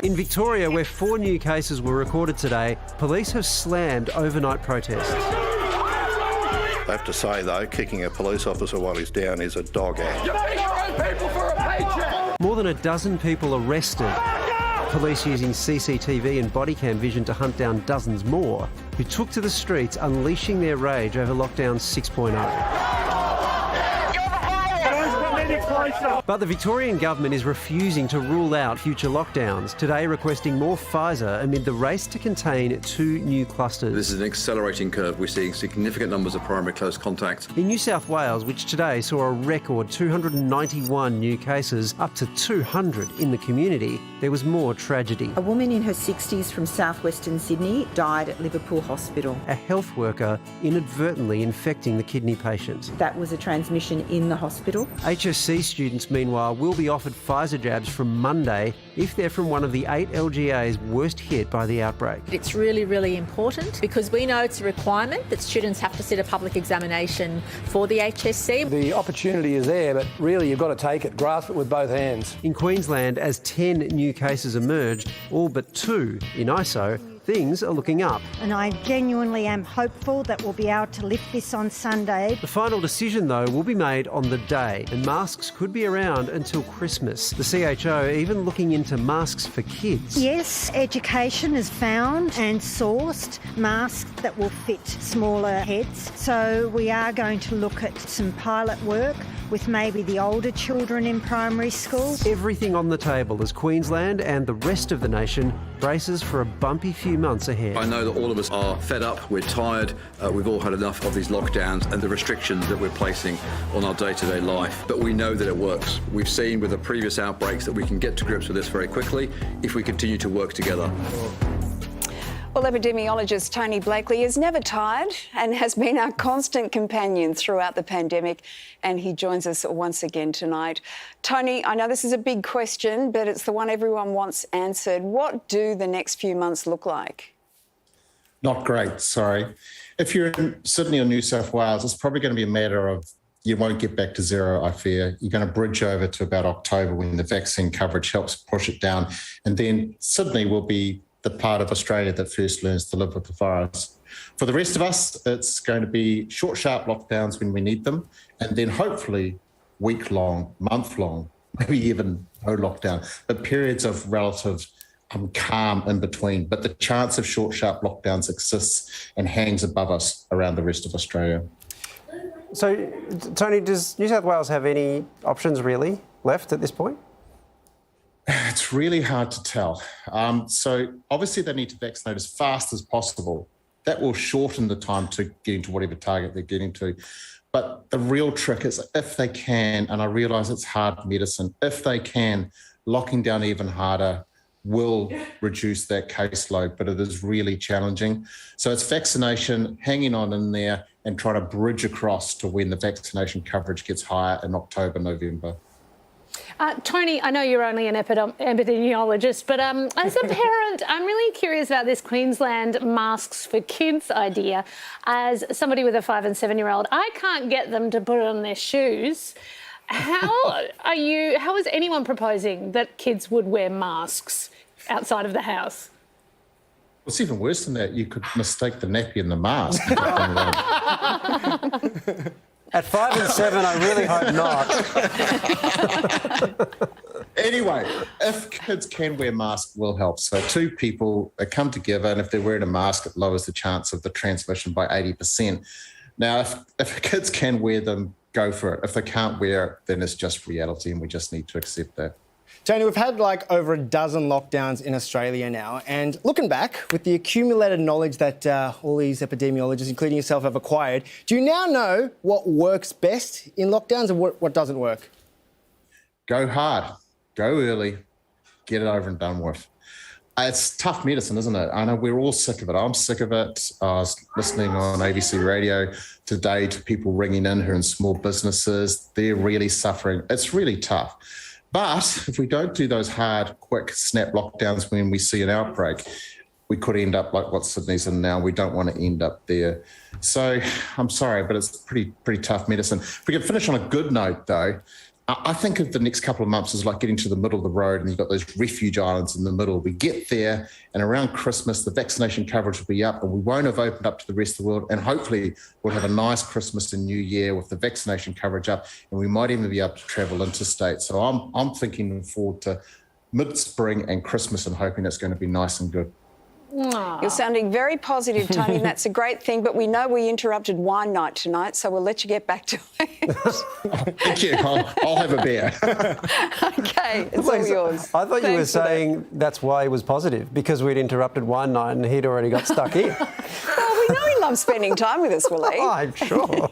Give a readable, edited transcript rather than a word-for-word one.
In Victoria, where 4 new cases were recorded today, police have slammed overnight protests. I have to say, though, kicking a police officer while he's down is a dog act. You make your own people for a paycheck! More than a dozen people arrested. Police using CCTV and body cam vision to hunt down dozens more who took to the streets, unleashing their rage over lockdown 6.0. But the Victorian government is refusing to rule out future lockdowns, today requesting more Pfizer amid the race to contain 2 new clusters. This is an accelerating curve. We're seeing significant numbers of primary close contacts. In New South Wales, which today saw a record 291 new cases, up to 200 in the community, there was more tragedy. A woman in her 60s from southwestern Sydney died at Liverpool Hospital. A health worker inadvertently infecting the kidney patient. That was a transmission in the hospital. HSC students, meanwhile, will be offered Pfizer jabs from Monday if they're from one of the 8 LGAs worst hit by the outbreak. It's really, really important because we know it's a requirement that students have to sit a public examination for the HSC. The opportunity is there, but really you've got to take it, grasp it with both hands. In Queensland, as 10 new cases emerged, all but 2 in ISO, things are looking up. And I genuinely am hopeful that we'll be able to lift this on Sunday. The final decision, though, will be made on the day, and masks could be around until Christmas. The CHO even looking into masks for kids. Yes, education has found and sourced masks that will fit smaller heads. So we are going to look at some pilot work with maybe the older children in primary school. Everything on the table as Queensland and the rest of the nation braces for a bumpy few months ahead. I know that all of us are fed up, we're tired, we've all had enough of these lockdowns and the restrictions that we're placing on our day-to-day life. But we know that it works. We've seen with the previous outbreaks that we can get to grips with this very quickly if we continue to work together. Well, epidemiologist Tony Blakely is never tired and has been our constant companion throughout the pandemic, and he joins us once again tonight. Tony, I know this is a big question, but it's the one everyone wants answered. What do the next few months look like? Not great, sorry. If you're in Sydney or New South Wales, it's probably going to be a matter of you won't get back to zero, I fear. You're going to bridge over to about October when the vaccine coverage helps push it down, and then Sydney will be the part of Australia that first learns to live with the virus. For the rest of us, it's going to be short, sharp lockdowns when we need them, and then hopefully week-long, month-long, maybe even no lockdown, but periods of relative calm in between. But the chance of short, sharp lockdowns exists and hangs above us around the rest of Australia. So, Tony, does New South Wales have any options really left at this point? It's really hard to tell. So obviously they need to vaccinate as fast as possible. That will shorten the time to getting to whatever target they're getting to. But the real trick is if they can, and I realise it's hard medicine, if they can, locking down even harder will reduce that caseload, but it is really challenging. So it's vaccination, hanging on in there and trying to bridge across to when the vaccination coverage gets higher in October, November. Tony, I know you're only an epidemiologist, but as a parent, I'm really curious about this Queensland masks for kids idea. As somebody with a 5 and 7-year-old, I can't get them to put on their shoes. How is anyone proposing that kids would wear masks outside of the house? It's even worse than that. You could mistake the nappy and the mask. At 5 and 7, I really hope not. Anyway, if kids can wear masks, will help. So 2 people come together, and if they're wearing a mask, it lowers the chance of the transmission by 80%. Now, if kids can wear them, go for it. If they can't wear it, then it's just reality, and we just need to accept that. Tony, we've had over a dozen lockdowns in Australia now, and looking back, with the accumulated knowledge that all these epidemiologists, including yourself, have acquired, do you now know what works best in lockdowns and what doesn't work? Go hard, go early, get it over and done with. It's tough medicine, isn't it? I know we're all sick of it. I'm sick of it. I was listening on ABC radio today to people ringing in who are in small businesses. They're really suffering. It's really tough. But if we don't do those hard, quick, snap lockdowns when we see an outbreak, we could end up like what Sydney's in now. We don't want to end up there. So I'm sorry, but it's pretty tough medicine. If we can finish on a good note, though, I think of the next couple of months as like getting to the middle of the road and you've got those refuge islands in the middle. We get there and around Christmas, the vaccination coverage will be up and we won't have opened up to the rest of the world. And hopefully we'll have a nice Christmas and New Year with the vaccination coverage up and we might even be able to travel interstate. So I'm thinking forward to mid-spring and Christmas and hoping it's going to be nice and good. Aww. You're sounding very positive, Tony, and that's a great thing. But we know we interrupted wine night tonight, so we'll let you get back to it. Thank you. I'll have a beer. Okay, it's all yours. I thought you were Thanks for that. saying that's why he was positive, because we'd interrupted wine night and he'd already got stuck in. Well, we know he loves spending time with us, will he? Oh, I'm sure.